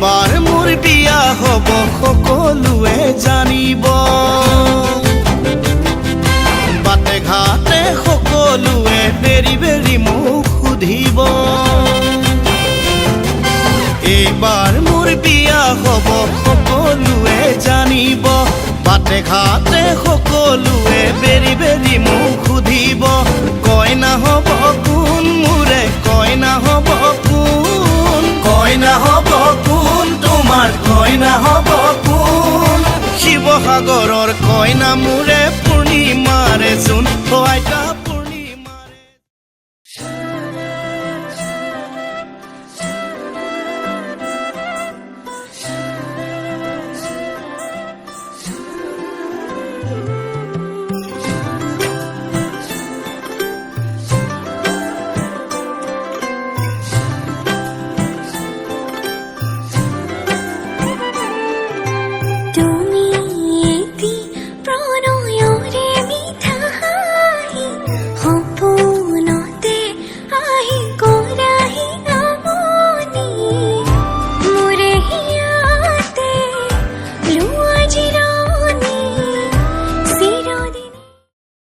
এইবাৰ মোৰ বিয়া হ'ব সকলোৱে জানিব বাটে ঘাটে সকলোৱে বেৰি বেৰি মোক সুধিব এইবাৰ মোৰ বিয়া হ'ব সকলোৱে জানিব বাটে ঘাটে সকলোৱে বেৰি বেৰি মোক সুধিব কইনা হ'ব কোন মোৰে কইনা হ'ব কোন তোমাৰ কইনা হ'ব কোন শিৱসাগৰৰ কইনা মোৰে